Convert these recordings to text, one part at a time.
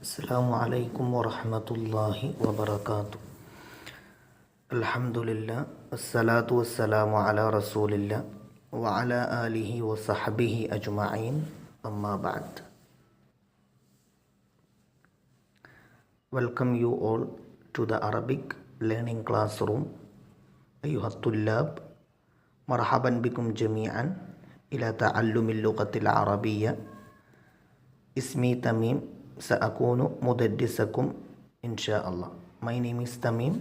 അസ്സലാമു അലൈക്കും വറഹ്മത്തുള്ളാഹി വബറകാതുഹു. അൽഹംദുലില്ലാഹ് വസ്സലാത്തു വസ്സലാമു അലാ റസൂലില്ലാഹ് വഅലാ ആലിഹി വസഹ്ബിഹി അജ്മഈൻ. അമ്മാ ബഅദ്. Welcome you all to the Arabic learning classroom. أيها الطلاب، مرحبا بكم جميعا إلى تعلم اللغة العربية. اسمي تميم، سأكون مدرسكم إن شاء الله. My name is Tamim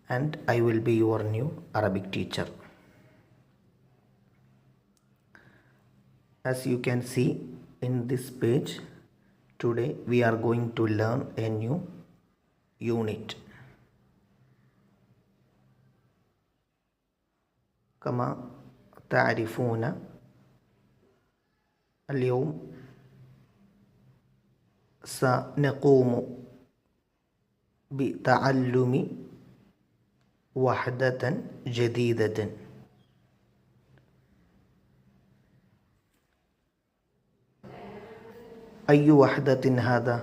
and I will be your new Arabic teacher. As you can see in this page, today we are going to learn a new unit. كما تعرفون اليوم سنقوم بتعلم وحدة جديدة. أي وحدة هذا؟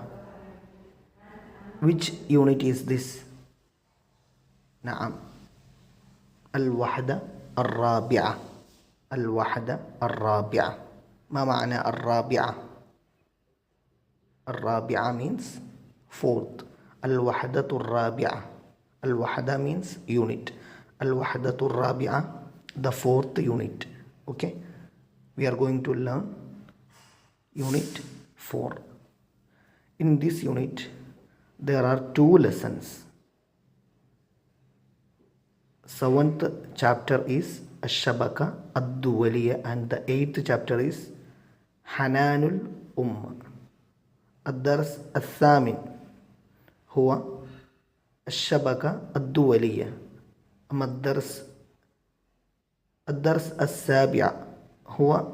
Which unit is this? نعم، الوحدة الرابعة. الوحدة الرابعة. ما معنى الرابعة؟ الرابعة means fourth. الوحدة الرابعة. الوحدة means unit. الوحدة الرابعة, the fourth unit. Okay, we are going to learn unit 4. In this unit there are 2 lessons. 7th chapter is Ash-Shabaka Ad-Duwaliya and the 8th chapter is Hananul الدرس الثامن هو الشبكة الدولية. أما الدرس السابع هو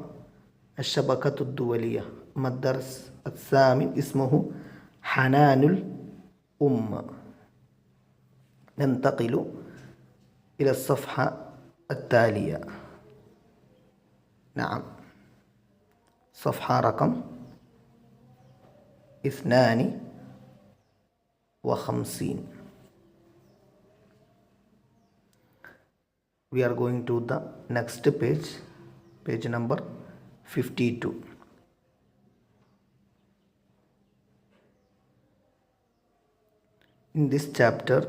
الشبكة الدولية. أما الدرس الثامن اسمه حنان ننتقل إلى الصفحة التالية. نعم، صفحة رقم 52. We are going to the next page, page number 52. In this chapter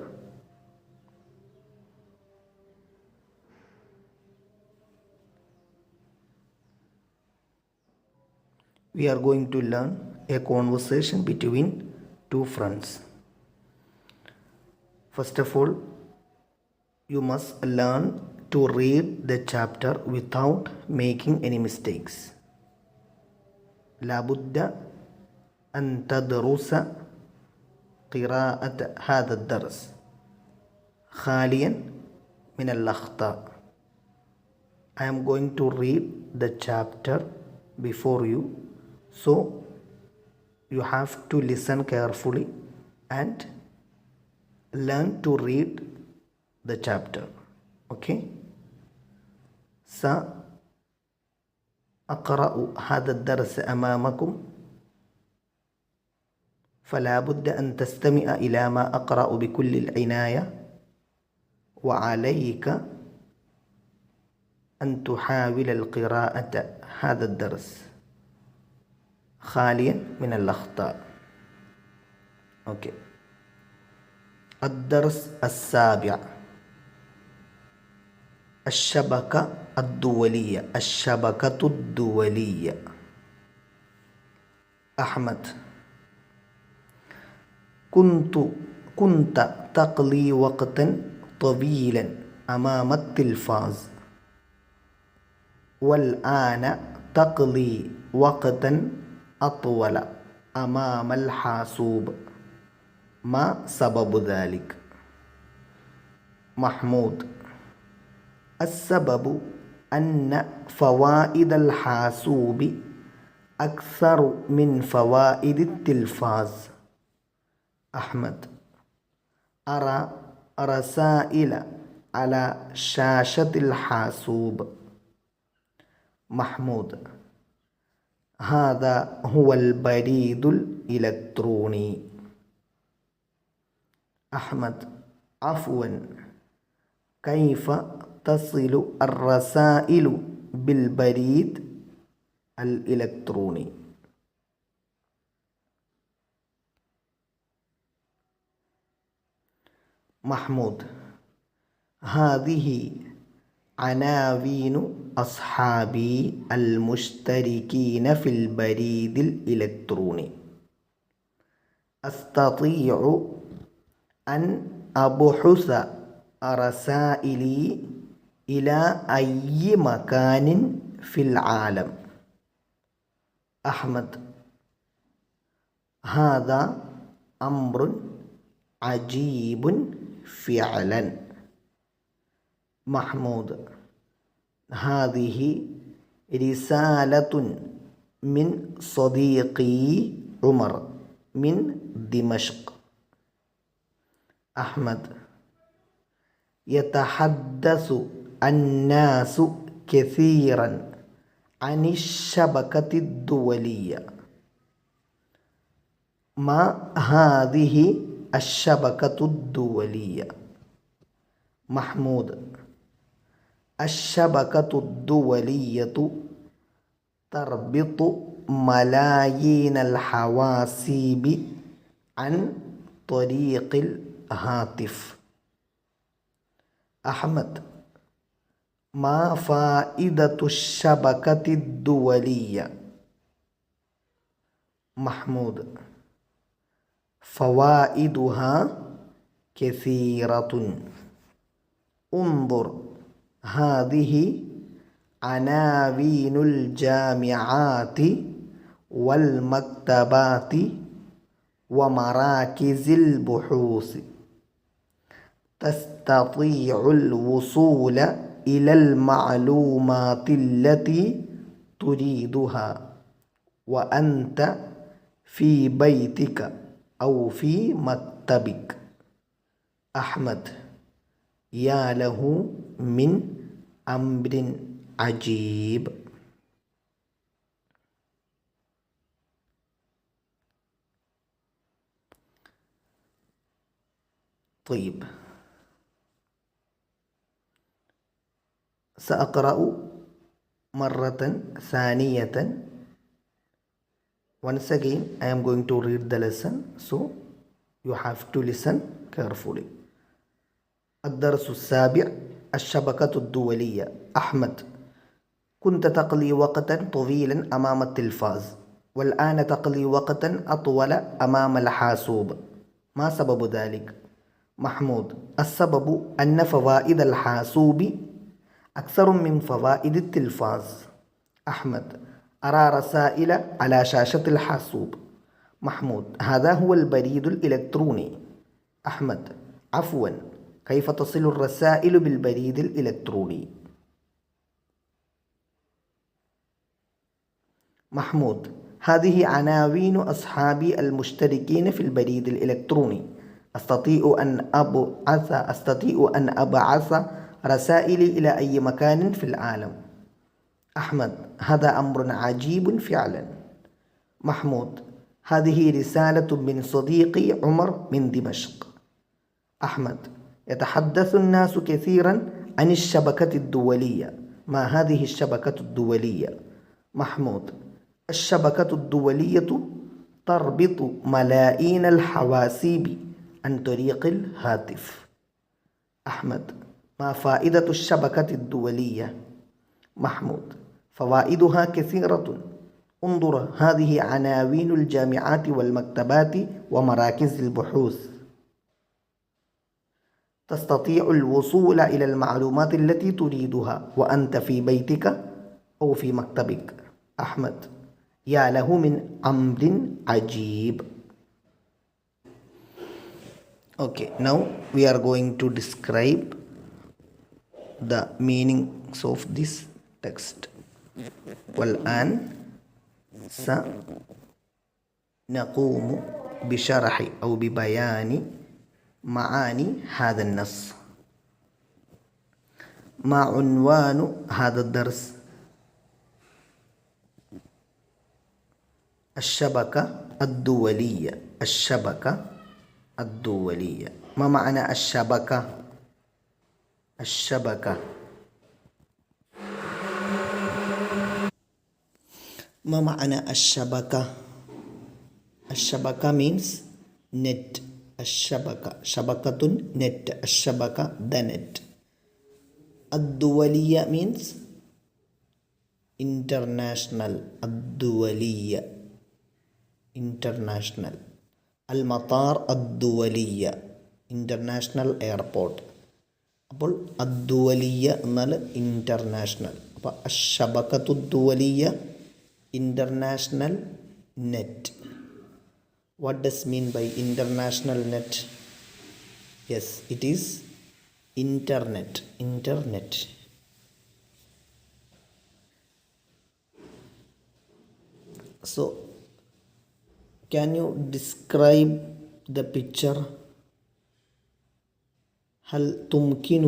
we are going to learn a conversation between 2 friends. First of all, you must learn to read the chapter without making any mistakes. لابد أن تدرس قراءة هذا الدرس خاليا من الأخطاء. I am going to read the chapter before you, so you have to listen carefully and learn to read the chapter. Okay, سأقرأ هذا الدرس أمامكم، فلا بد أن تستمع إلى ما أقرأ بكل العناية، وعليك أن تحاول القراءة هذا الدرس خاليا من الأخطاء. أوكي، الدرس السابع الشبكة الدولية. الشبكة الدولية. أحمد: كنت تقضي وقتا طويلا أمام التلفاز، والآن تقضي وقتا أطول أمام الحاسوب، ما سبب ذلك؟ محمود: السبب أن فوائد الحاسوب أكثر من فوائد التلفاز. أحمد: أرى رسائل على شاشة الحاسوب. محمود: هذا هو البريد الإلكتروني. أحمد عفوا كيف تصل الرسائل بالبريد الإلكتروني؟ محمود هذه عناوين أصحابي المشتركين في البريد الإلكتروني. أستطيع أن أبحث رسائلي إلى أي مكان في العالم. أحمد هذا أمر عجيب فعلا. محمود هذه رسالة من صديقي عمر من دمشق. أحمد يتحدث الناس كثيرا عن الشبكة الدولية. ما هذه الشبكة الدولية؟ محمود الشبكة الدولية تربط ملايين الحواسيب عن طريق الهاتف. أحمد ما فائدة الشبكة الدولية؟ محمود فوائدها كثيرة. انظر هذه عناوين الجامعات والمكتبات ومراكز البحوث. تستطيع الوصول إلى المعلومات التي تريدها وأنت في بيتك أو في مكتبك. أحمد يا له من أمر عجيب. طيب سأقرأ مرة ثانية. Once again I am going to read the lesson, so you have to listen carefully. الدرس السابع الشبكة الدولية. أحمد كنت تقضي وقتا طويلا أمام التلفاز والآن تقضي وقتا أطول أمام الحاسوب، ما سبب ذلك؟ محمود السبب أن فوائد الحاسوب أكثر من فوائد التلفاز. أحمد أرى رسائل على شاشة الحاسوب. محمود هذا هو البريد الإلكتروني. أحمد عفوا كيف تصل الرسائل بالبريد الإلكتروني؟ محمود هذه عناوين أصحابي المشتركين في البريد الإلكتروني. أستطيع أن أبعث رسائلي إلى أي مكان في العالم. أحمد هذا أمر عجيب فعلا. محمود هذه رسالة من صديقي عمر من دمشق. أحمد يتحدث الناس كثيرا عن الشبكة الدولية. ما هذه الشبكة الدولية؟ محمود الشبكة الدولية تربط ملايين الحواسيب عن طريق الهاتف. أحمد ما فائدة الشبكة الدولية؟ محمود فوائدها كثيرة. انظر هذه عناوين الجامعات والمكتبات ومراكز البحوث. تستطيع الوصول إلى المعلومات التي تريدها وأنت في بيتك أو في مكتبك. أحمد يا له من أمر عجيب. Okay, now we are going to describe the meanings of this text. والآن سنقوم بشرح أو ببيان معاني هذا النص. ما عنوان هذا الدرس؟ الشبكة الدولية. الشبكة الدولية. ما معنى الشبكة؟ الشبكة ما معنى الشبكة؟ الشبكة means net. الشبكة شبكة net. الشبكة the net. الدولية means international. الدولية international. المطار الدولية international airport. അപ്പോൾ അദ്ദുവലിയ എന്നാൽ international. അപ്പോൾ അഷബക്കത്തു ദുവലിയ international net. What does mean by international net? Yes, it is internet. Internet. So, can you describe the picture? هل تمكن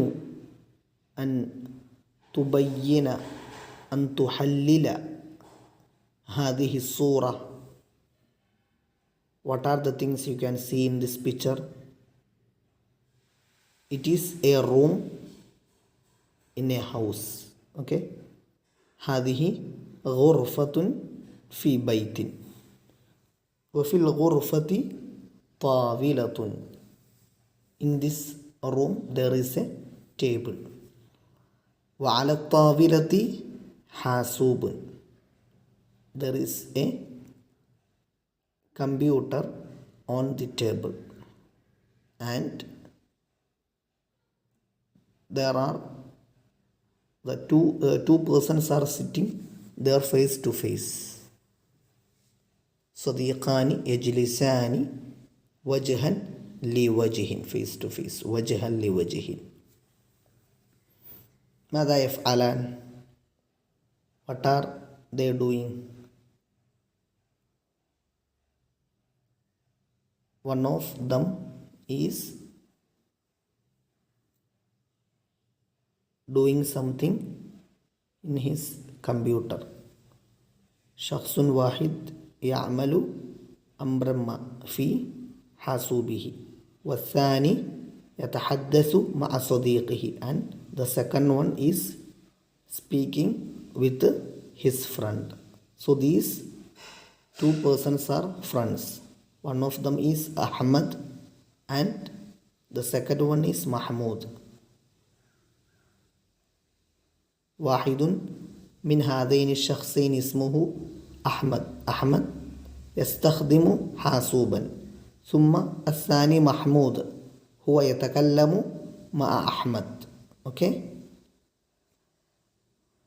أن تبين أن تحلل هذه الصورة? What are the things you can see in this picture? It is a room in a house. Okay. هذه غرفة في بيت وفي الغرفة طاولة. In this room there is a table. وعلى الطاولة حاسوب. There is a computer on the table and there are the two persons are sitting there face to face. صديقان يجلسان وجها لوجه face to face. وجها لوجه. ماذا يفعلان? What are they doing? One of them is doing something in his computer. شخص واحد يعمل أمرا ما في حاسوبه والثاني يتحدث مع صديقه and the second one is speaking with his friend. So these two persons are friends. One of them is Ahmad and the second one is Mahmoud. واحد من هذين الشخصين اسمه أحمد. أحمد يستخدم حاسوبا. ثم الثاني محمود هو يتكلم مع أحمد. Okay,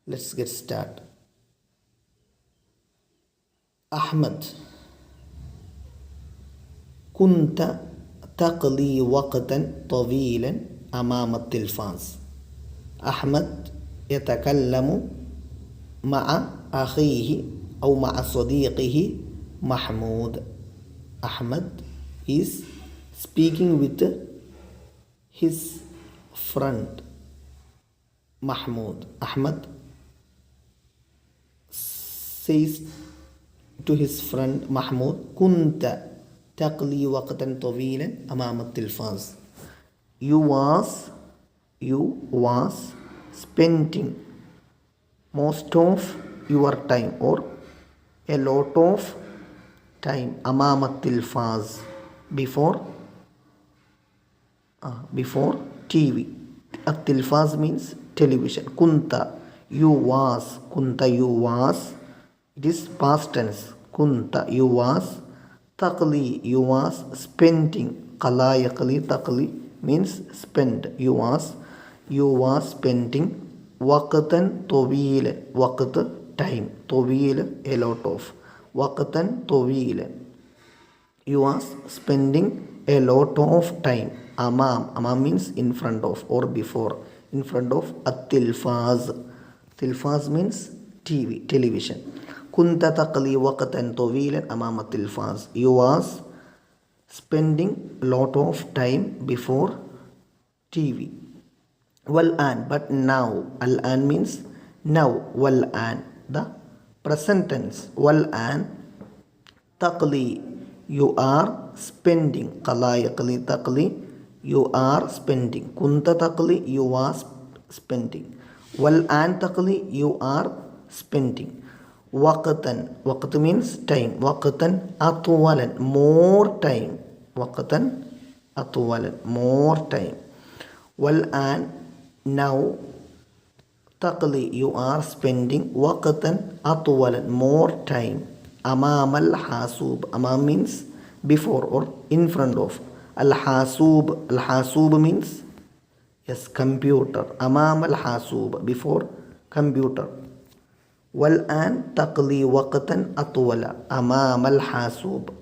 let's get started. أحمد كنت تقضي وقتا طويلا أمام التلفاز. أحمد يتكلم مع أخيه أو مع صديقه محمود. أحمد is speaking with his friend Mahmoud. Ahmad says to his friend Mahmoud, كنت تقضي وقتا طويلا أمام التلفاز. You was spending most of your time or a lot of time أمام التلفاز before TV. التلفاز means television. كنت you was. It is past tense. كنت you was. تقضي you was spending. قضى يقضي تقضي means spend. You was spending وقتا طويلا. وقت time. طويل a lot of. وقتا طويلا. You was spending a lot of time. Amam means in front of or before. In front of التلفاز. تلفاز means TV, television. كنت تقضي وقتا طويلا أمام التلفاز. You was spending a lot of time before TV. والآن but now. الآن means now. والآن the present tense. والآن تقضي you are spending. Qala yaqli taqli, you are spending. Kunta taqli, you are spending. Wal an taqli, you are spending. Waqtan, waqt means time. Waqtan atwalan, more time. Waqtan atwalan, more time. Wal an, now. Taqli, you are spending. Waqtan atwalan, more time. Amam al hasub, amam means before or in front of. Al hasub means yes, computer. Amam al hasub, before computer. Wal an taqli waqtan atwala amam al hasub,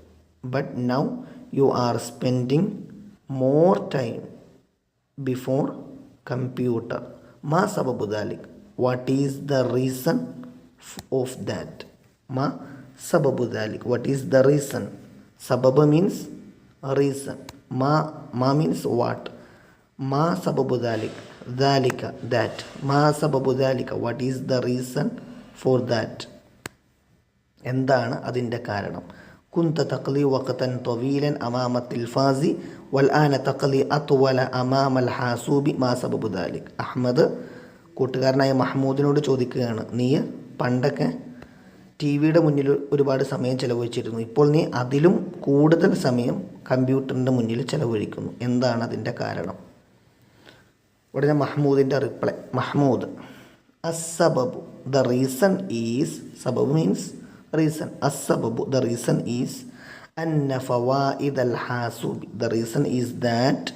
but now you are spending more time before computer. Ma sababu dhalik, what is the reason of that? Ma sababu dhalik, what is the reason? Sababa means reason. Ma means what? Ma sababu dhalik, dhalika, that. Ma sababu dhalika, what is the reason for that? എന്താണ് അതിൻ്റെ കാരണം? കുന്ത തഖ്ലി വഖതൻ തവീലൻ അമാമ തിൽഫാസി വൽ ആന തഖ്ലി അത്വല അമാമൽ ഹാസൂബി മാ സബബു ദാലിക്. Ahmad കൂട്ടുകാരനായ മഹ്മൂദിനോട് ചോദിക്കുകയാണ്, നീ പണ്ടൊക്കെ T വിയുടെ മുന്നിൽ ഒരുപാട് സമയം ചിലവഴിച്ചിരുന്നു, ഇപ്പോൾ നീ അതിലും കൂടുതൽ സമയം കമ്പ്യൂട്ടറിൻ്റെ മുന്നിൽ ചിലവഴിക്കുന്നു, എന്താണ് അതിൻ്റെ കാരണം? ഉടനെ മഹ്മൂദിൻ്റെ റിപ്ലൈ, മഹ്മൂദ്, അസ്സബബു, the reason is, sabab means reason, as-sababu, the reason is, anna fawaid al-hasubi, the reason is that,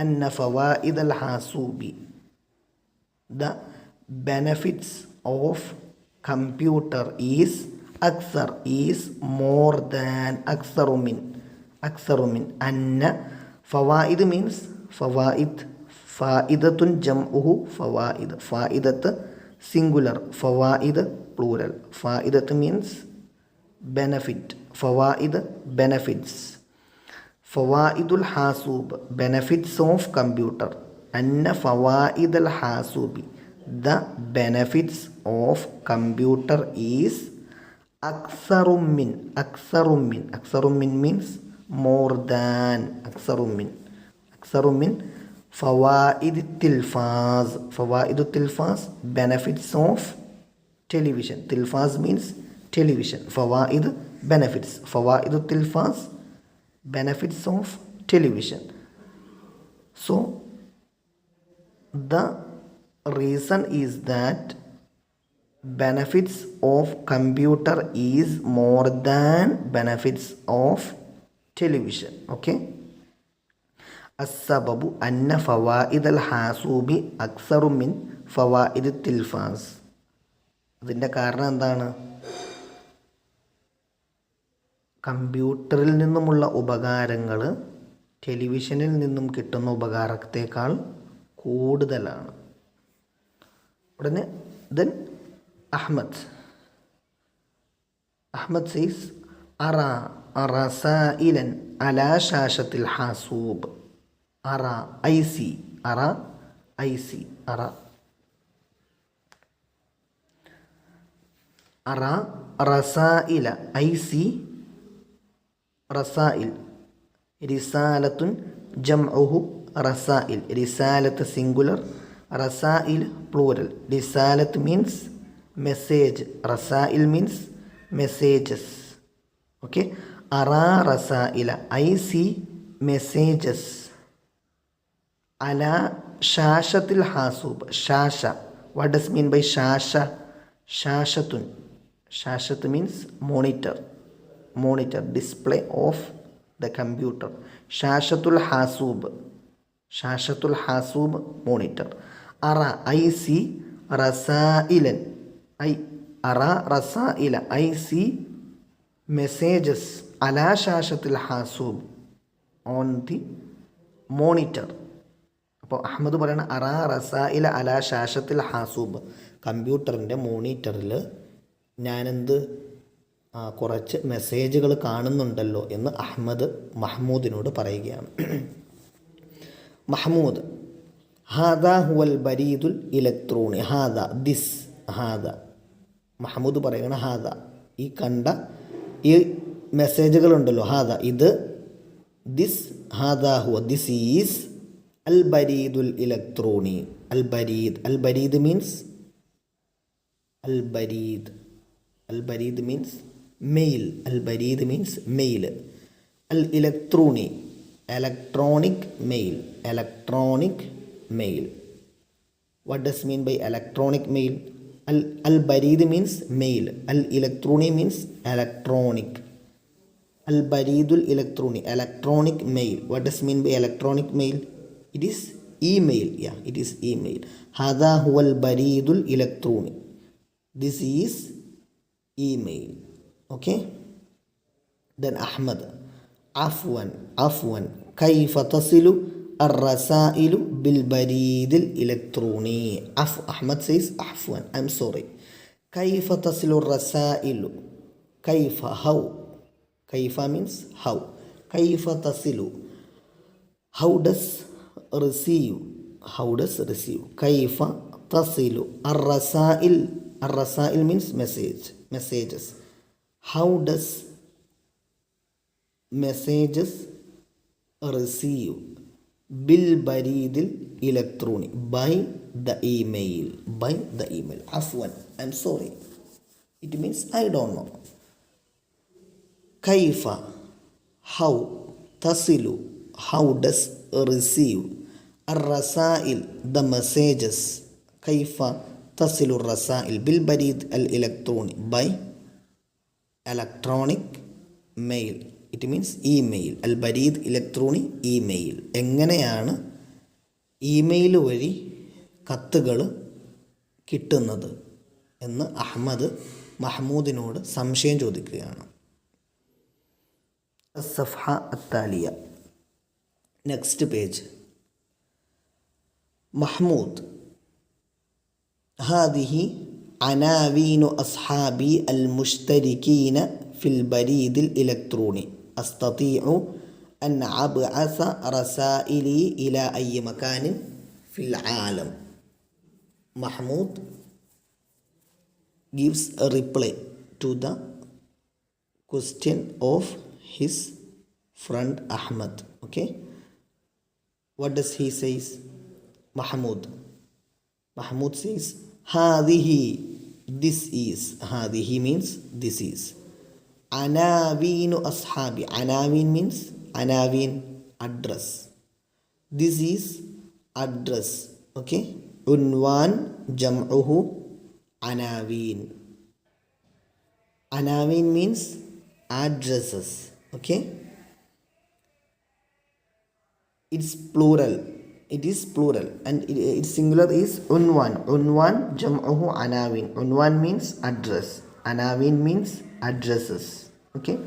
anna fawaid al-hasubi, the benefits of computer is aksar, is more than, aksaru min, anna fawaid means fawaid, faidatun jam'uhu fawaid, faidat singular, fawaid plural. Faidat means benefit, fawaid benefits. Fawaidul hasub, benefits of computer. Anna fawaidul hasubi, the benefits of computer is aksarum min, aksarum min. Aksarum min means more than, aksarum min. Fawaid tilfaz, fawaid tilfaz, benefits of television. Tilfaz means television. Fawaid benefits. Fawaid tilfaz, benefits of television. So the reason is that benefits of computer is more than benefits of television. Okay. അസ്സബബു അന്ന ഫവായിദൽ ഹാസൂബി അക്സറു മിൻ ഫവായിദ് തിൽഫാസ്. അതിൻ്റെ കാരണം എന്താണ്? കമ്പ്യൂട്ടറിൽ നിന്നുമുള്ള ഉപകാരങ്ങൾ ടെലിവിഷനിൽ നിന്നും കിട്ടുന്ന ഉപകാരത്തേക്കാൾ കൂടുതലാണ്. ഉടനെ ദെൻ അഹ്മദ് സെയ്സ് അറസായിലൻ അലാ ഷാഷത്തിൽ ഹാസൂബ്. അറ ഐ സി, അറ ഐ സി, അറ അറ റസായില, ഐ സി റസായിൽ. റിസാലത്തുൻ ജംഉഹു റസായിൽ, റിസാലത്ത് സിംഗുലർ, റസായിൽ പ്ലൂരൽ. റിസാലത്ത് മീൻസ് മെസ്സേജ്, റസായിൽ മീൻസ് മെസ്സേജസ്. ഓക്കെ. അറ റസായില, ഐ സി മെസ്സേജസ്. അല ഷാഷത്തിൽ ഹാസൂബ്, ഷാഷ, വാട്ട് ഡസ് മീൻ ബൈ ഷാഷ? ഷാഷത്തുൻ, ഷാഷത്ത് means monitor, display of the computer. ഷാഷത്തുൽ ഹാസൂബ്, മോണിറ്റർ. അറ ഐ സി റസായിലൻ, അറ റസായില, ഐ സി മെസ്സേജസ് അലാ ഷാഷത്തിൽ ഹാസൂബ്, ഓൺ ദി മോണിറ്റർ. അപ്പോൾ അഹമ്മദ് പറയണ അറ റസായില അലാ ഷാഷത്തിൽ ഹാസൂബ്, കമ്പ്യൂട്ടറിൻ്റെ മോണിറ്ററിൽ ഞാനെന്ത് കുറച്ച് മെസ്സേജുകൾ കാണുന്നുണ്ടല്ലോ എന്ന് അഹമ്മദ് മഹ്മൂദിനോട് പറയുകയാണ്. മഹ്മൂദ്, ഹാദ ഹുവൽ ബരീദുൽ ഇലക്ട്രോണി. ഹാദ, ദിസ്, ഹാദ. മഹ്മൂദ് പറയണ ഹാദ, ഈ കണ്ട ഈ മെസ്സേജുകളുണ്ടല്ലോ, ഹാദ ഇത്, ദിസ്, ഹാദ ഹുവ, ദിസ് ഈസ് അൽ ബരീദുൽ ഇലക്ട്രോണി. അൽ ബരീദ്, അൽ ബരീദ് മീൻസ് അൽ ബരീദ്, അൽ ബരീദ് മീൻസ് മെയിൽ, അൽ ബരീദ് മീൻസ് മെയിൽ. അൽ ഇലക്ട്രോണി, electronic mail, electronic mail. What does mean by electronic mail? Al-barid means mail, al-electroni means electronic. Al-baridul electroni, electronic mail. What does mean by electronic mail? It is email. Yeah, it is email. Hadha huwa al-baridul electroni. This is email. Okay. Then Ahmad, afwan, kayfa tasilu ar-rasailu bil baridil electroni. Ahmad says afwan, I'm sorry. Kayfa tasilu ar-rasailu, kayfa, how. Kayfa means how. Kayfa tasilu, how does receive, how does receive. Kayfa tasilu ar-rasail, ar-rasail means messages. How does messages receive bil baridil electroni, by the email, by the email. Afwan, I'm sorry, it means I don't know. Kaifa, how. Tasilu, how does receive. Ar-rasail, the messages. Kaifa tasilu ar-rasail bil barid al-electroni, by electronic mail. It means email. Al-barid electroni, email. എങ്ങനെയാണ് email വഴി കത്തുകൾ കിട്ടുന്നത് എന്ന് അഹമ്മദ് മഹ്മൂദിനോട് സംശയം ചോദിക്കുകയാണ്. അസ്സഫ്ഹ അത്താലിയ, next page. Mahmood, ഹാദിഹി അനാവീനു അസ്ഹാബി അൽ മുഷ്തരിക്കീന ഫിൽ ബരീദിൽ ഇലക്ട്രോണി അസ്തതീഉ അൻ അബ്അസ റസായിലി ഇലാ അയ്യി മകാനിൻ ഫിൽ ആലം. Mahmoud gives a reply to the question of his friend Ahmad. Okay, what does he says? Mahmoud says, Hadihi, this is. Hadihi means this is. Anavinu ashabi. Anavin means anavin, address. This is address. Okay. Unwan jam'uhu anavin. Anavin means addresses. Okay. It's plural. It is plural and its singular is unwan. Unwan jam'uhu anavin. Unwan means address. Anavin means addresses. Okay.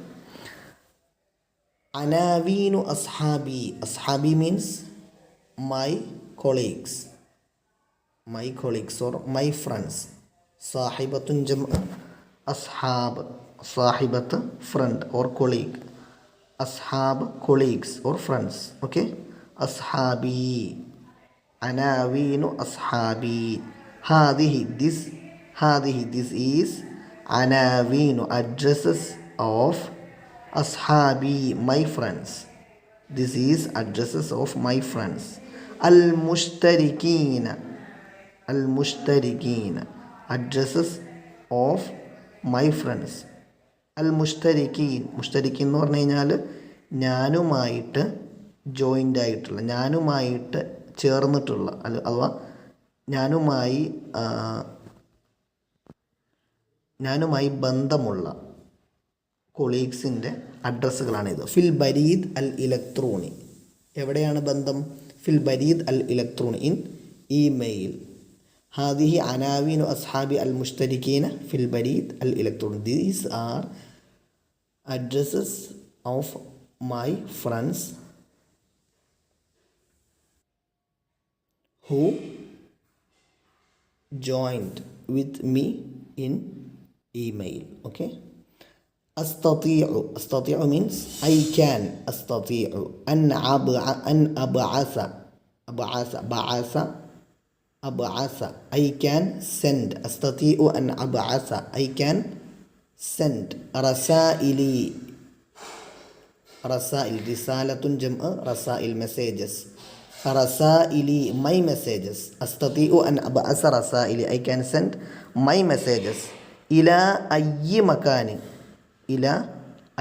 Anavinu ashabi. Ashabi means my colleagues. My colleagues or my friends. Sahibatun jam'u ashab. Sahibat, friend or colleague. Ashab, colleagues or friends. Okay. Ashabi, anavinu ashabi. Hadihi, this. Hadihi, this is anavinu, addresses of ashabi, my friends. This is addresses of my friends. Al-mushtarikina. Al-mushtarikina, addresses of my friends. Al-mushtarikin, മുഷ്തരിക്കീൻ എന്ന് പറഞ്ഞു കഴിഞ്ഞാൽ ഞാനുമായിട്ട് joint ആയിട്ടുള്ള, ഞാനുമായിട്ട് ചേർന്നിട്ടുള്ള, അഥവാ ഞാനുമായി ബന്ധമുള്ള കൊളീഗ്സിൻ്റെ അഡ്രസ്സുകളാണിത്. ഫിൽ ബരീദ് അൽ ഇലക്ട്രോണി, എവിടെയാണ് ബന്ധം? ഫിൽ ബരീദ് അൽ ഇലക്ട്രോണി, ഇൻ ഇമെയിൽ. ഹാദിഹി അനാവീനു അസ്ഹാബി അൽ മുഷ്തരിക്കീന ഫിൽ ബരീദ് അൽ ഇലക്ട്രോണി. These are addresses of my friends who joined with me in email. Okay. Astati'u means I can. Astati'u an ab'asa. I can send. Astati'u an ab'asa, I can send. Rasaili, റസായിൽ, റിസാലത്തുൻ ജംഅ് റസായിൽ, മെസ്സേജസ്. റസായിലി, my messages. അസ്തതിഉ അൻ അബ്അസ റസായിലി, I can send my messages. ഇലാ അയ്യി മക്കാനി, ഇലാ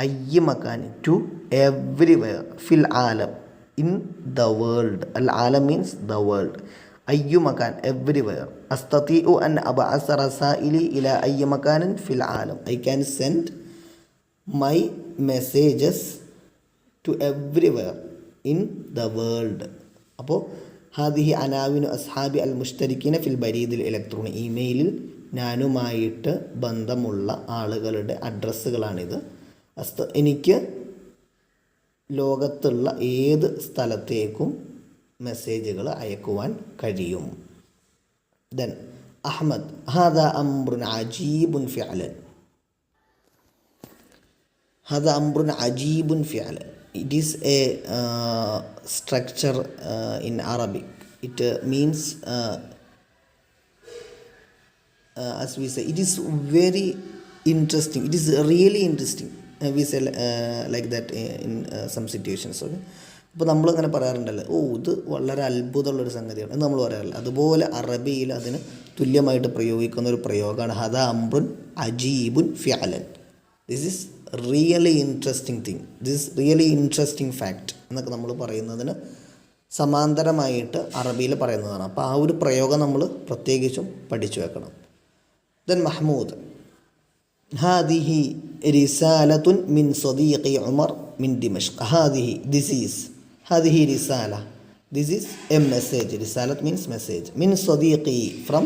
അയ്യി മക്കാനി, ടു എവ്രിവെയർ. ഫിൽ ആലം, ഇൻ ദ വേൾഡ്. അൽ ആലം മീൻസ് ദ വേൾഡ്. അയ്യു മക്കാൻ, എവ്രിവെയർ. അസ്തതിഉ അൻ അബ്അസ റസായിലി ഇലാ അയ്യി മക്കാനിൻ ഫിൽ ആലം, I can send my messages to everywhere in the world. അപ്പോൾ ഹാദിഹി അനാവിനു അസ്ഹാബി അൽ മുഷ്തരിക്കിന ഫിൽ ബരീദിൽ ഇലക്ട്രോണിക്, ഇമെയിലിൽ ഞാനുമായിട്ട് ബന്ധമുള്ള ആളുകളുടെ അഡ്രസ്സുകളാണിത്. എനിക്ക് ലോകത്തുള്ള ഏത് സ്ഥലത്തേക്കും മെസ്സേജുകൾ അയക്കുവാൻ കഴിയും. ദെൻ അഹ്മദ്, ഹാദാ അംറുൻ അജീബുൻ ഫിഅലൻ. ഹാദാ അംറുൻ അജീബുൻ ഫിഅലൻ. It is a structure in Arabic. It means as we say, it is very interesting. It is really interesting. We say like that in some situations. Okay. അപ്പോൾ നമ്മളിങ്ങനെ പറയാറുണ്ടല്ലോ, ഇത് വളരെ അത്ഭുതമുള്ളൊരു സംഗതിയാണ് എന്ന് നമ്മൾ പറയാറില്ല. അതുപോലെ അറബിയിൽ അതിന് തുല്യമായിട്ട് പ്രയോഗിക്കുന്ന ഒരു പ്രയോഗമാണ് ഹദാ അംറുൻ അജീബുൻ ഫിഅലൻ. This is really interesting thing, this really interesting fact എന്നൊക്കെ നമ്മൾ പറയുന്നതിന് സമാന്തരമായിട്ട് അറബിയിൽ പറയുന്നതാണ്. അപ്പോൾ ആ ഒരു പ്രയോഗം നമ്മൾ പ്രത്യേകിച്ചും പഠിച്ചു വെക്കണം. ദെൻ മഹ്മൂദ്, ഹാദിഹി റിസാലത്തുൻ മിൻ സദീഖി ഉമർ മിൻ ദിമഷ്ക്. ഹാദിഹി, ദിസ് ഈസ്, ഹാദിഹി റിസാല, ദിസ് ഈസ് എ മെസ്സേജ്. റിസാലത്ത് മീൻസ് മെസ്സേജ്. മിൻ സദീഖി, from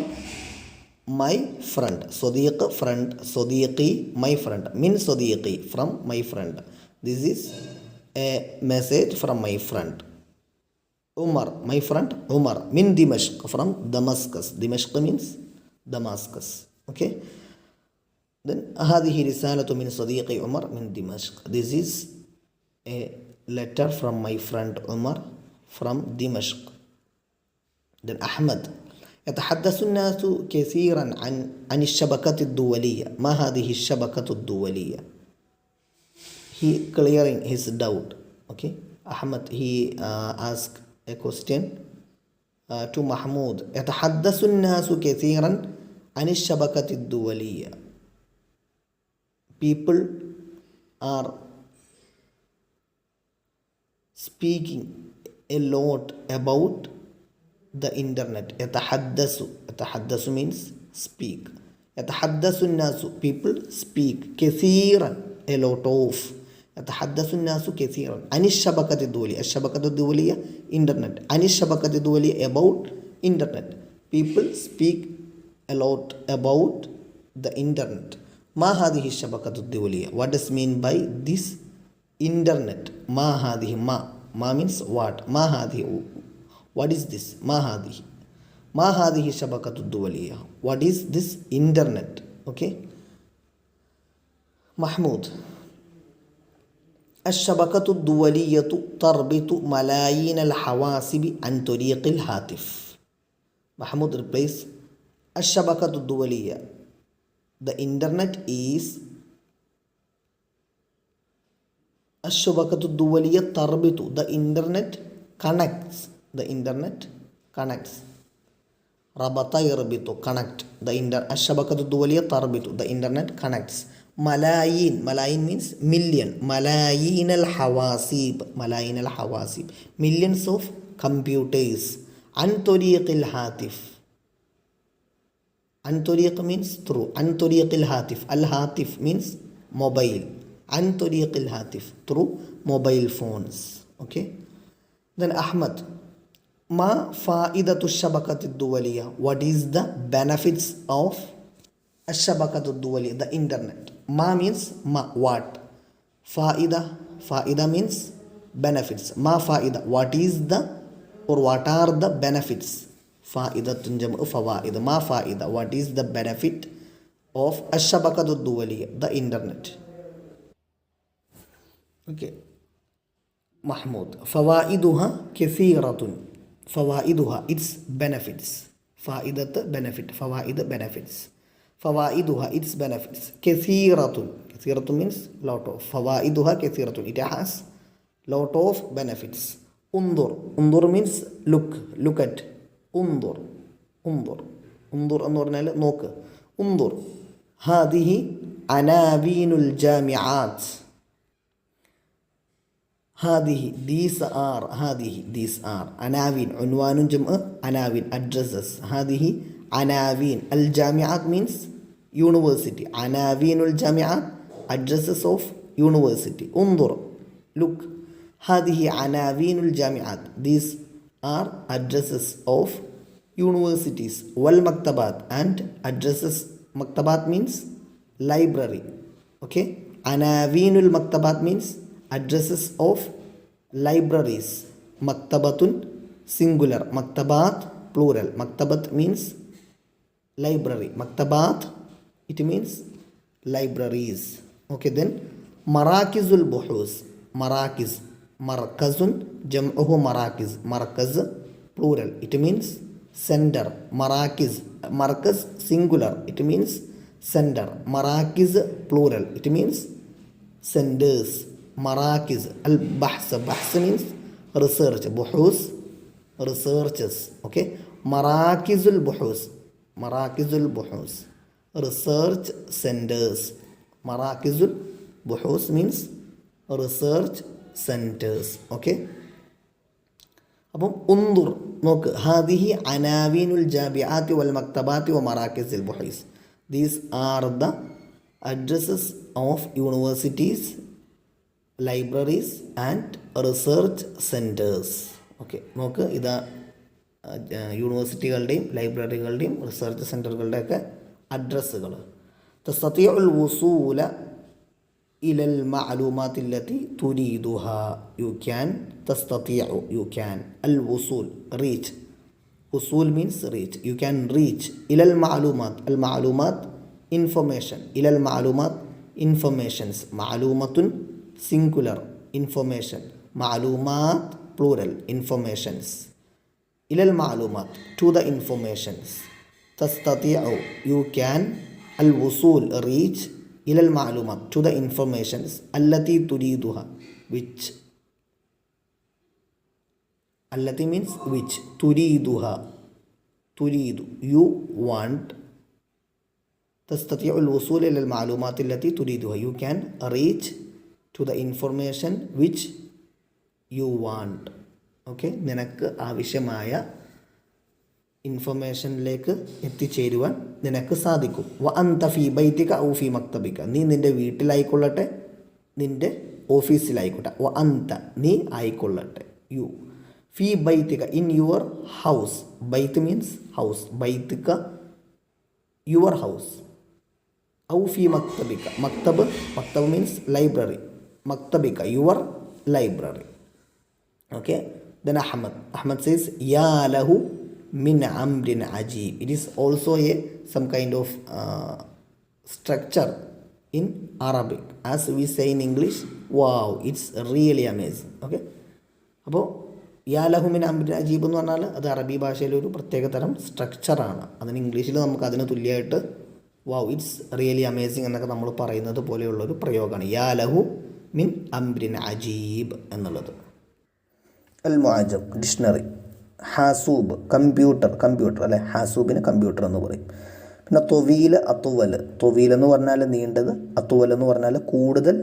my friend. Sadiq, friend. Sadiqi, my friend. Min Sadiqi, from my friend. This is a message from my friend. Umar, my friend Umar. Min Dimashq, from Damascus. Dimashq means Damascus. Okay. Then هذه رسالة من صديقي Umar min Dimashq. This is a letter from my friend Umar from Dimashq. Then Ahmad, يتحدث الناس كثيرا عن الشبكة الدولية. ما هذه الشبكة الدولية? He clearing his doubt. Okay. Ahmad, he asked a question to Mahmoud. يتحدث الناس كثيرا عن الشبكة الدولية. People are speaking a lot about the internet. يتحدث means speak. يتحدث الناس, people speak. كثيرا, a lot of. يتحدث الناس كثيرا عن الشبكة الدولية. الشبكة الدولية internet. عن الشبكة الدولية, about internet. People speak a lot about the internet. ما هذه الشبكة الدولية? What does mean by this internet? ما هذه, ما means what. ما هذه, what is this? ما هذه, ما هذه الشبكة الدولية? What is this internet? Okay. محمود, الشبكة الدولية تربط ملايين الحواسب عن طريق الهاتف. محمود replies, الشبكة الدولية, the internet is, الشبكة الدولية تربط, the internet connects. The internet connects. ربط يربط, connect. الشبكة الدولية تربط, the internet connects. ملايين, ملايين means million. ملايين الحواسيب, ملايين الحواسيب, millions of computers. عن طريق الهاتف. عن طريق means through. عن طريق الهاتف. الهاتف means mobile. عن طريق الهاتف, through mobile phones. Okay. Then Ahmad, ما فائدة الشبكة الدولية? What is the benefits of الشبكة الدولية, the internet? ما means what. فائدة means benefits. ما فائدة, what is the, or what are the benefits. فائدة جمع فوائد. ما فائدة, what is the benefit of الشبكة الدولية, the internet. Okay. محمود, فوائدها كثيرة. فوائدها, its benefits. فائدة benefit, فوائد benefits. فوائدها, its benefits. كثيرة, كثيرة means lot of. فوائدها كثيرة, it has lot of benefits. Undur means look at. Undur എന്ന് പറഞ്ഞാൽ നോക്ക്. Undur. ഹാദിഹി അനാവീനുൽ ജാമിആത്ത്. ഹാദിഹി these are അനാവീൻ. ഉൻവാനും ജംഅ് അനാവീൻ addresses. ഹാദിഹി അനാവീൻ. അൽ ജാമിആത്ത് means university. അനാവീനുൽ ജാമിആത്ത് addresses of university. Undur, look. ഹാദിഹി അനാവീനുൽ ജാമിആത്ത്. These are addresses of universities. Wal maktabat, and addresses. Maktabat means library. Okay, anawinul maktabat means addresses of libraries. Maktabatun singular, maktabat plural. Maktabat means library, maktabat it means libraries. Okay, then marakizul buhus. Markazun jam'uhu marakaz plural, it means center. Markaz singular, it means center. Marakiz plural, it means centers. Marakiz. Al bahs means research. Buhus researches. Okay, marakizul buhus research centers. Marakizul buhus means research centers. Okay, അപ്പം ഉന്ദുർ നോക്ക്. ഹാദിഹി അനാവീനുൽ ജാമിആത്തി വൽ മക്തബാത്തി വ മറാക്കിസിൽ ബുഹൈസ്. These are the addresses of universities, libraries and research centres. Okay, നോക്ക്, ഇതാ യൂണിവേഴ്സിറ്റികളുടെയും ലൈബ്രറികളുടെയും റിസർച്ച് സെൻറ്ററുകളുടെയൊക്കെ അഡ്രസ്സുകൾ. തസ്തതിഉൽ വുസൂല ഇലൽ മഅലൂമാത്തില്ലത്തി തുരീദുഹ. You can. തസ്തതിഉ you can. അൽ വുസൂൽ reach. ഉസൂൽ means reach. You can reach. ഇലൽ മഅലൂമാത്ത്. അൽ മഅലൂമാത്ത് information. ഇലൽ മഅലൂമാത്ത് informations. മഅലൂമത്തുൻ singular, information. മഅലൂമാത്ത് plural, informations. ഇലൽ മഅലൂമാത്ത് to the informations. തസ്തതിഉ you can. അൽ വുസൂൽ reach. ഇലൽ മഅലൂമാത്ത് to the informations. അല്ലത്തി തുരീദുഹ which. അല്ലത്തി means which. തുരീദുഹ തുരീദു you want. തസ്തതിഉൽ വുസൂൽ ഇലൽ മഅലൂമാത്ത് അല്ലത്തി തുരീദുഹ. You can reach to the information which you want. Okay, നിനക്ക് ആവശ്യമായ ഇൻഫർമേഷനിലേക്ക് എത്തിച്ചേരുവാൻ നിനക്ക് സാധിക്കും. വ അന്ത ഫീ ബൈതിക ഔ ഫീ മക്തബിക. നീ നിൻ്റെ വീട്ടിലായിക്കൊള്ളട്ടെ, നിൻ്റെ ഓഫീസിലായിക്കോട്ടെ. വ അന്ത നീ ആയിക്കൊള്ളട്ടെ. യു. ഫീ ബൈതിക ഇൻ യുവർ ഹൗസ്. ബൈത്ത് മീൻസ് ഹൗസ്. ബൈതിക യുവർ ഹൗസ്. ഔ ഫീ മക്തബിക. മക്തബ് മീൻസ് ലൈബ്രറി. മക്തബിക your library. Okay, then Ahmad says ya lahu min amrin ajib. It is also some kind of structure in Arabic. As we say in English, wow, it's really amazing. Okay, അപ്പോൾ യാ ലഹു മിൻ അംരിൻ അജീബ് എന്ന് പറഞ്ഞാൽ അത് അറബി ഭാഷയിലെ ഒരു പ്രത്യേക തരം സ്ട്രക്ചറാണ്. അതിന് ഇംഗ്ലീഷിൽ നമുക്ക് അതിന് തുല്യമായിട്ട് വാവ് ഇറ്റ്സ് റിയലി അമേസിങ് എന്നൊക്കെ നമ്മൾ പറയുന്നത് പോലെയുള്ളൊരു പ്രയോഗമാണ് യാ ലഹു മിൻ അംരിൻ അജീബ് എന്നുള്ളത്. അൽ മുഅജം ഡിക്ഷണറി. ഹാസൂബ് കമ്പ്യൂട്ടർ അല്ലെ. ഹാസൂബിന് കമ്പ്യൂട്ടർ എന്ന് പറയും. പിന്നെ തൊവീൽ എന്ന് പറഞ്ഞാൽ നീണ്ടത്, അത്തുവൽ എന്ന് പറഞ്ഞാൽ കൂടുതൽ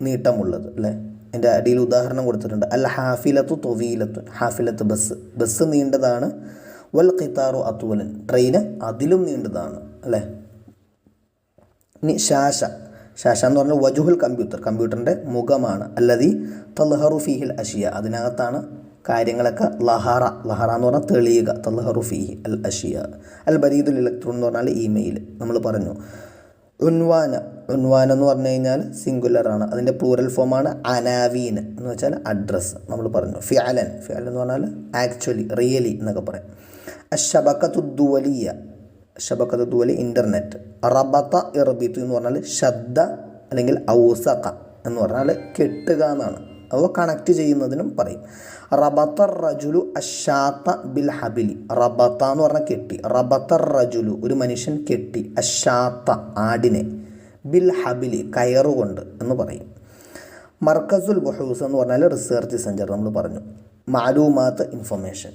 നീട്ടമുള്ളത് അല്ലേ. എൻ്റെ അടിയിൽ ഉദാഹരണം കൊടുത്തിട്ടുണ്ട്. അൽ ഹാഫിലത്തു തൊവീലത്തുൻ. ഹാഫിലത്ത് ബസ് നീണ്ടതാണ്. വൽ ഖിത്താറു അത്തുവലൻ ട്രെയിന് അതിലും നീണ്ടതാണ് അല്ലേ. ഇനി ഷാഷ എന്ന് പറഞ്ഞാൽ വജുഹുൽ കമ്പ്യൂട്ടറിൻ്റെ മുഖമാണ്. അല്ലദീ തൽഹറു ഫീഹിൽ അഷിയ അതിനകത്താണ് കാര്യങ്ങളൊക്കെ ലഹറ എന്ന് പറഞ്ഞാൽ തെളിയുക. തൽഹറു ഫീഹി അൽ അഷിയ. അൽ ബരീദുൽ ഇലക്ട്രോൺ എന്ന് പറഞ്ഞാൽ ഇമെയിൽ നമ്മൾ പറഞ്ഞു. ഉൻവാൻ എന്ന് പറഞ്ഞു കഴിഞ്ഞാൽ സിംഗുലറാണ്. അതിൻ്റെ പ്ലൂറൽ ഫോമാണ് അനാവീൻ എന്ന് വെച്ചാൽ അഡ്രസ്സ് നമ്മൾ പറഞ്ഞു. ഫിഅലൻ എന്ന് പറഞ്ഞാൽ ആക്ച്വലി റിയലി എന്നൊക്കെ പറയാം. അശബക്കത്തു ദുവലി ഇൻ്റർനെറ്റ്. റബത്ത ഇർബിത്തു എന്ന് പറഞ്ഞാൽ ശബ്ദ അല്ലെങ്കിൽ ഔസഖ എന്ന് പറഞ്ഞാൽ കെട്ടുക എന്നാണ്. അവ കണക്ട് ചെയ്യുന്നതിനും പറയും. റബത്ത റജുലു അഷാത്ത ബിൽ ഹബിലി. റബത്ത എന്ന് പറഞ്ഞാൽ കെട്ടി. റബത്ത റജുലു ഒരു മനുഷ്യൻ കെട്ടി. അഷാത്ത ആടിനെ ബിൽ ഹബിലി കയറുകൊണ്ട് എന്ന് പറയും. മർക്കസുൽ ബുഹൂസ് എന്ന് പറഞ്ഞാൽ റിസർച്ച് സെൻറ്റർ നമ്മൾ പറഞ്ഞു. മാലൂമാത്ത് ഇൻഫർമേഷൻ.